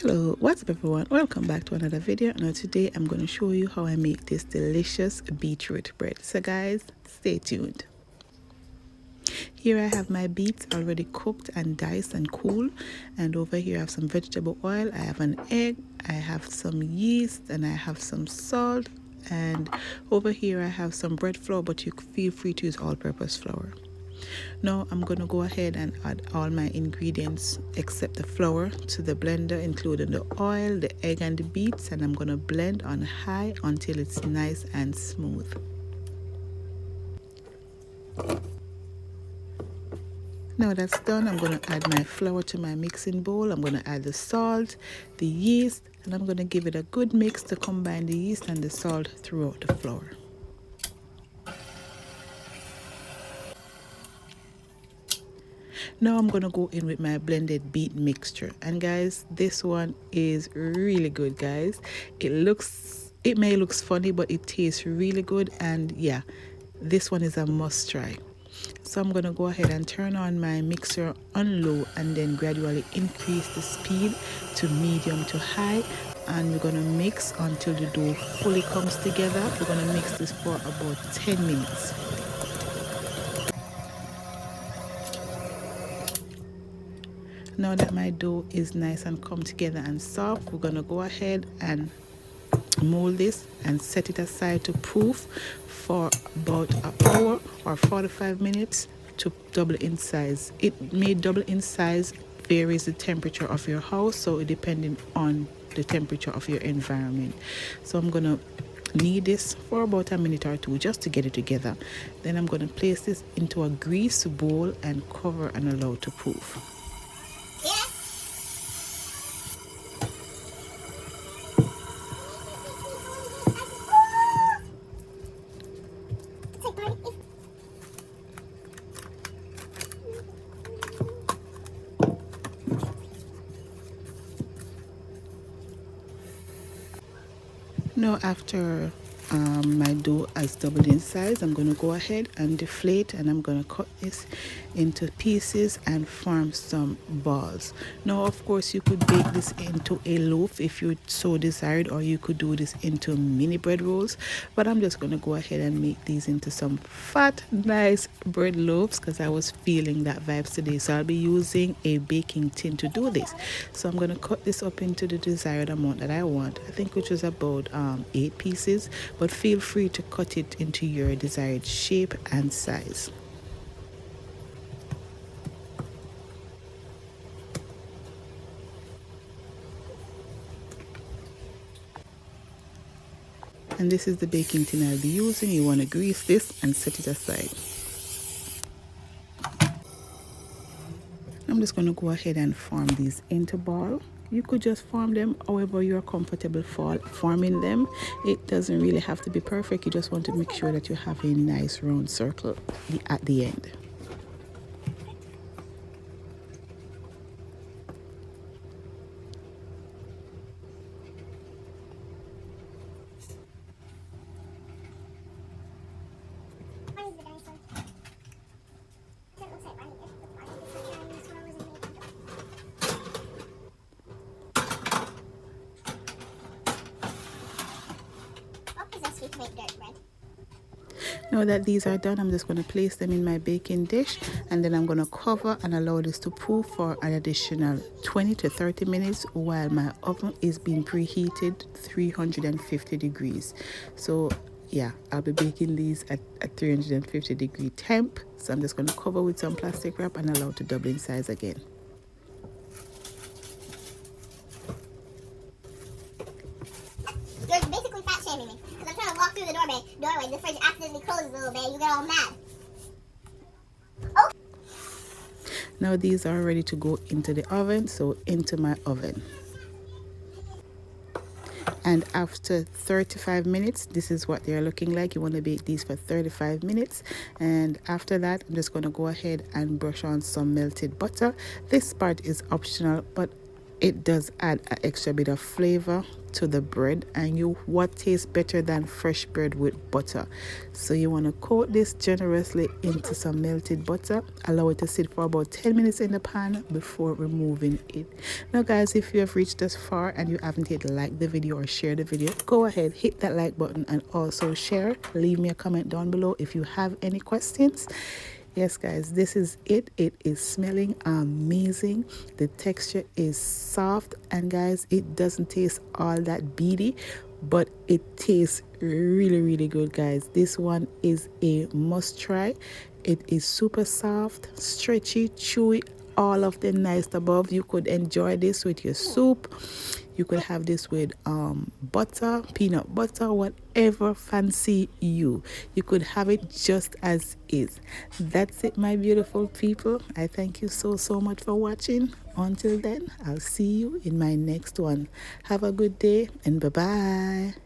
Hello, what's up everyone? Welcome back to another video. Now today I'm going to show you how I make this delicious beetroot bread. So guys, stay tuned. Here I have my beets already cooked and diced and cool, and over here I have some vegetable oil, I have an egg, I have some yeast, and I have some salt, and over here I have some bread flour, but you feel free to use all-purpose flour. Now I'm going to go ahead and add all my ingredients except the flour to the blender, including the oil, the egg, and the beets, and I'm going to blend on high until it's nice and smooth. Now that's done, I'm going to add my flour to my mixing bowl. I'm going to add the salt, the yeast, and I'm going to give it a good mix to combine the yeast and the salt throughout the flour. Now I'm going to go in with my blended beet mixture, and guys, this one is really good, guys. It may look funny, but it tastes really good, and yeah, this one is a must try. So I'm going to go ahead and turn on my mixer on low and then gradually increase the speed to medium to high, and we're going to mix until the dough fully comes together. We're going to mix this for about 10 minutes. Now that my dough is nice and come together and soft, we're going to go ahead and mold this and set it aside to proof for about an hour or 45 minutes to double in size. It may double in size, varies the temperature of your house, so it depending on the temperature of your environment. So I'm gonna knead this for about a minute or two just to get it together. Then I'm gonna place this into a grease bowl and cover and allow to proof. Now after my dough has doubled in size, I'm going to go ahead and deflate, and I'm going to cut this into pieces and form some balls. Now of course you could bake this into a loaf if you so desired, or you could do this into mini bread rolls, but I'm just going to go ahead and make these into some fat nice bread loaves because I was feeling that vibes today. So I'll be using a baking tin to do this. So I'm going to cut this up into the desired amount that I want, I think, which was about 8 pieces, but feel free to cut it into your desired shape and size. And this is the baking tin I'll be using. You want to grease this and set it aside. I'm just going to go ahead and form these into ball. You could just form them however you're comfortable forming them. It doesn't really have to be perfect. You just want to make sure that you have a nice round circle at the end. Now that these are done, I'm just going to place them in my baking dish, and then I'm going to cover and allow this to proof for an additional 20 to 30 minutes while my oven is being preheated 350 degrees. So yeah, I'll be baking these at 350 degree temp. So I'm just going to cover with some plastic wrap and allow to double in size again. You're basically fat shaming me because I'm trying to walk through the doorway. The fridge accidentally closes a little bit. You get all mad. Oh. Now these are ready to go into the oven, so into my oven. And after 35 minutes, this is what they're looking like. You want to bake these for 35 minutes. And after that, I'm just going to go ahead and brush on some melted butter. This part is optional, but it does add an extra bit of flavor to the bread, and what tastes better than fresh bread with butter. So you want to coat this generously into some melted butter, allow it to sit for about 10 minutes in the pan before removing it. Now guys, if you have reached this far and you haven't hit like the video or share the video, go ahead, hit that like button and also share. Leave me a comment down below if you have any questions. Yes guys, this is it. It is smelling amazing. The texture is soft, and guys, it doesn't taste all that beady, but it tastes really good guys. This one is a must try. It is super soft, stretchy, chewy, all of the nice above. You could enjoy this with your soup. You could have this with butter, peanut butter, whatever fancy you. You could have it just as is. That's it, my beautiful people. I thank you so much for watching. Until then, I'll see you in my next one. Have a good day and bye-bye.